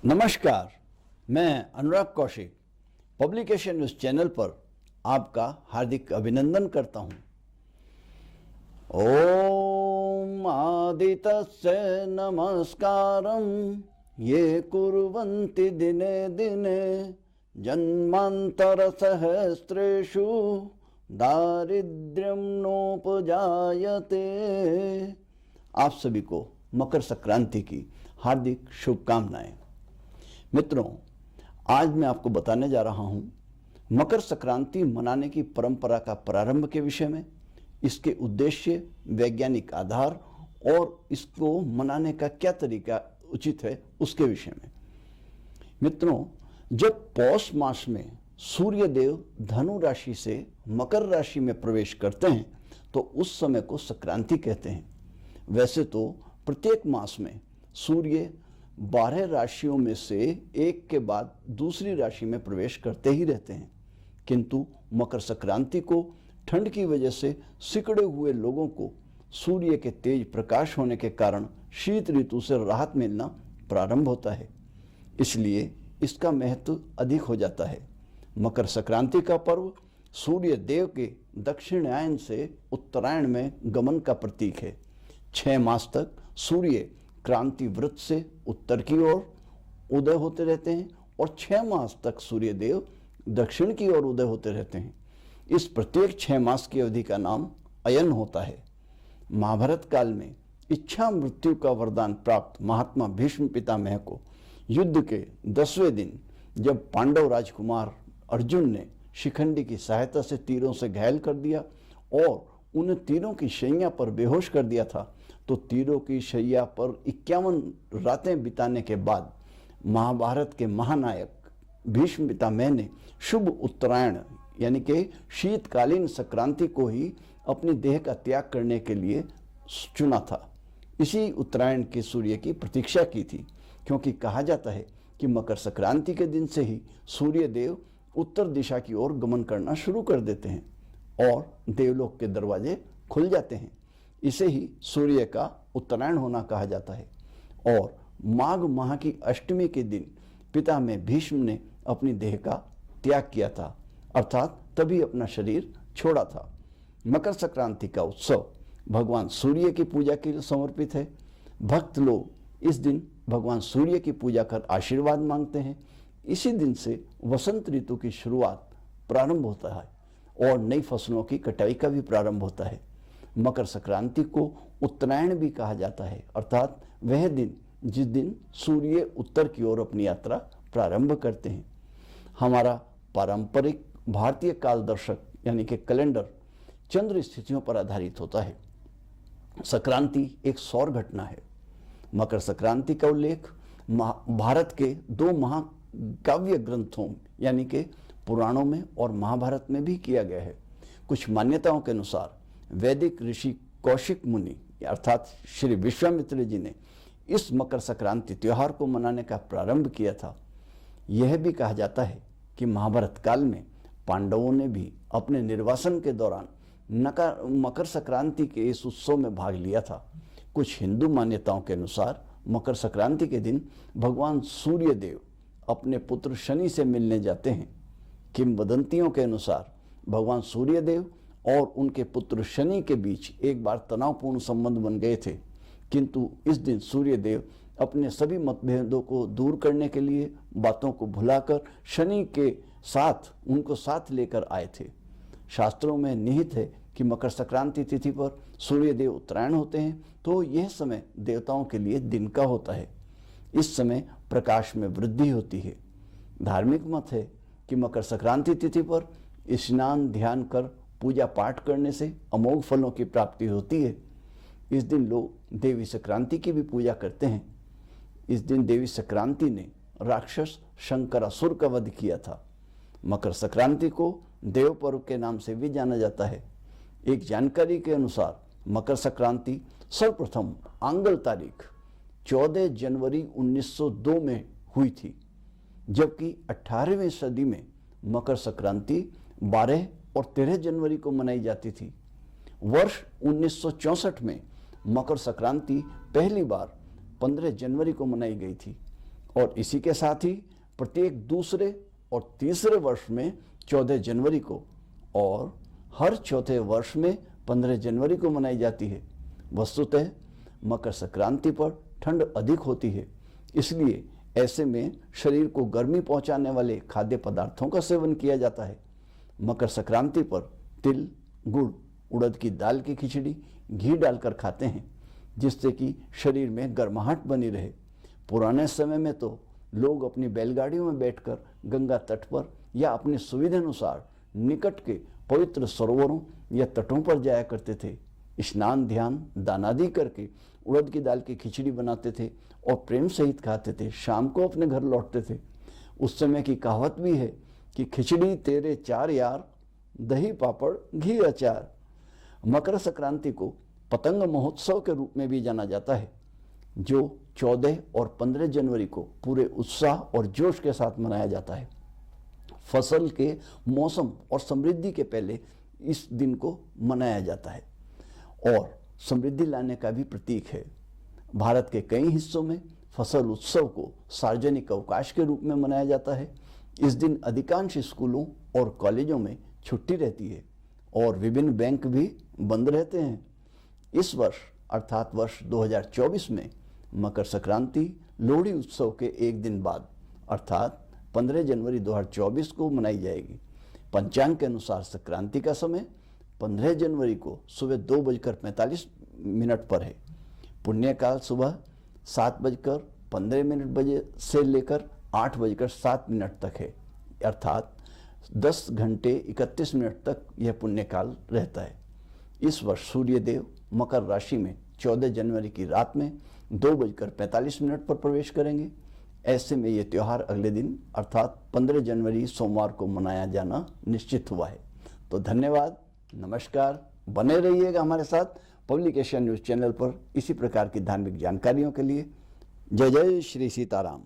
नमस्कार, मैं अनुराग Kaushik publication news channel पर आपका हार्दिक अभिनंदन करता हूं। ओम आदितस्य नमस्कारं ये कुर्वन्ति दिने दिने जन्मांतर सहस्रेषु दारिद्र्यं नोपजायते। आप सभी को मकर संक्रांति की हार्दिक शुभकामनाएं। मित्रों, आज मैं आपको बताने जा रहा हूं मकर संक्रांति मनाने की परंपरा का प्रारंभ के विषय में, इसके उद्देश्य, वैज्ञानिक आधार और इसको मनाने का क्या तरीका उचित है उसके विषय में। मित्रों, जब पौष मास में सूर्य देव धनु राशि से मकर राशि में प्रवेश करते हैं तो उस समय को संक्रांति कहते हैं। वैसे तो प्रत्येक मास में सूर्य 12 राशियों में से एक के बाद दूसरी राशि में प्रवेश करते ही रहते हैं, किंतु मकर संक्रांति को ठंड की वजह से सिकुड़े हुए लोगों को सूर्य के तेज प्रकाश होने के कारण शीत ऋतु से राहत मिलना प्रारंभ होता है, इसलिए इसका महत्व अधिक हो जाता है। मकर संक्रांति का पर्व सूर्य देव के दक्षिणायन से उत्तरायण में गमन का प्रतीक है। 6 मास तक सूर्य क्रांति वृत्त से उत्तर की ओर उदय होते रहते हैं और 6 मास तक सूर्य देव दक्षिण की ओर उदय होते रहते हैं। इस प्रत्येक 6 मास की अवधि का नाम अयन होता है। महाभारत काल में इच्छा मृत्यु का वरदान प्राप्त महात्मा भीष्म पितामह को युद्ध के 10वें दिन जब पांडव राजकुमार अर्जुन ने शिखंडी की सहायता से तीरों से घायल कर दिया और उन्हें तीरों की शैया पर बेहोश कर दिया था, तो तीरों की शैया पर 51 रातें बिताने के बाद महाभारत के महानायक भीष्म पितामह ने शुभ उत्तरायण यानी कि शीतकालीन संक्रांति को ही अपनी देह का त्याग करने के लिए चुना था। इसी उत्तरायण के सूर्य की प्रतीक्षा की थी, क्योंकि कहा जाता है कि मकर संक्रांति के दिन से ही सूर्य देव उत्तर दिशा की ओर गमन करना शुरू कर देते हैं और देवलोक के दरवाजे खुल जाते हैं। इसे ही सूर्य का उत्तरायण होना कहा जाता है। और माघ माह की अष्टमी के दिन पितामह भीष्म ने अपनी देह का त्याग किया था, अर्थात तभी अपना शरीर छोड़ा था। मकर संक्रांति का उत्सव भगवान सूर्य की पूजा के लिए समर्पित है। भक्त लोग इस दिन भगवान सूर्य की पूजा कर आशीर्वाद मांगते हैं। इसी दिन से वसंत ऋतु की शुरुआत प्रारंभ होता है और नई फसलों की कटाई का भी प्रारंभ होता है। मकर संक्रांति को उत्तरायण भी कहा जाता है, अर्थात वह दिन जिस दिन सूर्य उत्तर की ओर अपनी यात्रा प्रारंभ करते हैं। हमारा पारंपरिक भारतीय कालदर्शक यानी कि कैलेंडर चंद्र स्थितियों पर आधारित होता है। संक्रांति एक सौर घटना है। मकर संक्रांति का उल्लेख भारत के 2 महाकाव्य ग्रंथों यानी कि पुराणों में और महाभारत में भी किया गया है। कुछ मान्यताओं के अनुसार वैदिक ऋषि कौशिक मुनि अर्थात श्री विश्वामित्र जी ने इस मकर संक्रांति त्योहार को मनाने का प्रारंभ किया था। यह भी कहा जाता है कि महाभारत काल में पांडवों ने भी अपने निर्वासन के दौरान मकर संक्रांति के इस उत्सव में भाग लिया था। कुछ हिंदू मान्यताओं के अनुसार मकर संक्रांति के दिन भगवान सूर्य देव अपने पुत्र शनि से मिलने जाते हैं। किंवदंतियों के अनुसार भगवान सूर्य देव और उनके पुत्र शनि के बीच एक बार तनावपूर्ण संबंध बन गए थे, किंतु इस दिन सूर्य देव अपने सभी मतभेदों को दूर करने के लिए बातों को भुलाकर शनि के साथ उनको साथ लेकर आए थे। शास्त्रों में निहित है कि मकर संक्रांति तिथि पर सूर्य देव उत्तरायण होते हैं, तो यह समय देवताओं के लिए दिन का होता है। इस समय प्रकाश में वृद्धि होती है। धार्मिक मत है कि मकर संक्रांति तिथि पर स्नान ध्यान कर पूजा पाठ करने से अमोघ फलों की प्राप्ति होती है। इस दिन लोग देवी संक्रांति की भी पूजा करते हैं। इस दिन देवी संक्रांति ने राक्षस शंकरासुर का वध किया था। मकर संक्रांति को देव पर्व के नाम से भी जाना जाता है। एक जानकारी के अनुसार मकर संक्रांति सर्वप्रथम आंग्ल तारीख 14 जनवरी 1902 में हुई थी, जबकि 18वीं सदी में मकर संक्रांति 12 और 13 जनवरी को मनाई जाती थी। वर्ष 1964 में मकर संक्रांति पहली बार 15 जनवरी को मनाई गई थी और इसी के साथ ही प्रत्येक दूसरे और तीसरे वर्ष में 14 जनवरी को और हर चौथे वर्ष में 15 जनवरी को मनाई जाती है। वस्तुतः मकर संक्रांति पर ठंड अधिक होती है, इसलिए ऐसे में शरीर को गर्मी पहुंचाने वाले खाद्य पदार्थों का सेवन किया जाता है। मकर संक्रांति पर तिल, गुड़, उड़द की दाल की खिचड़ी, घी डालकर खाते हैं, जिससे कि शरीर में गर्माहट बनी रहे। पुराने समय में तो लोग अपनी बैलगाड़ियों में बैठकर गंगा तट पर या अपनी सुविधा अनुसार निकट के पवित्र सरोवरों या तटों पर जाया करते थे। स्नान, ध्यान, दानादि करके उड़द की दाल की खिचड़ी बनाते थे और प्रेम सहित खाते थे। शाम को अपने घर लौटते थे। उस समय की कहावत भी है कि खिचड़ी तेरे 4 यार, दही पापड़ घी अचार। मकर संक्रांति को पतंग महोत्सव के रूप में भी जाना जाता है, जो 14 और 15 जनवरी को पूरे उत्साह और जोश के साथ मनाया जाता है। फसल के मौसम और समृद्धि के पहले इस दिन को मनाया जाता है और समृद्धि लाने का भी प्रतीक है। भारत के कई हिस्सों में फसल उत्सव को सार्वजनिक अवकाश के रूप में मनाया जाता है। इस दिन अधिकांश स्कूलों और कॉलेजों में छुट्टी रहती है और विभिन्न बैंक भी बंद रहते हैं। इस वर्ष अर्थात वर्ष 2024 में मकर संक्रांति लोहड़ी उत्सव के एक दिन बाद अर्थात 15 जनवरी 2024 को मनाई जाएगी। पंचांग के अनुसार संक्रांति का समय 15 जनवरी को सुबह 2:45 पर है। पुण्यकाल सुबह 7:15 बजे से लेकर 8:07 तक है, अर्थात 10 घंटे 31 मिनट तक यह पुण्यकाल रहता है। इस वर्ष सूर्यदेव मकर राशि में 14 जनवरी की रात में 2:45 पर प्रवेश करेंगे। ऐसे में यह त्यौहार अगले दिन अर्थात 15 जनवरी सोमवार को मनाया जाना निश्चित हुआ है। तो धन्यवाद, नमस्कार, बने रहिएगा हमारे साथ पब्लिक एशिया न्यूज़ चैनल पर इसी प्रकार की धार्मिक जानकारियों के लिए। जय जय श्री सीताराम।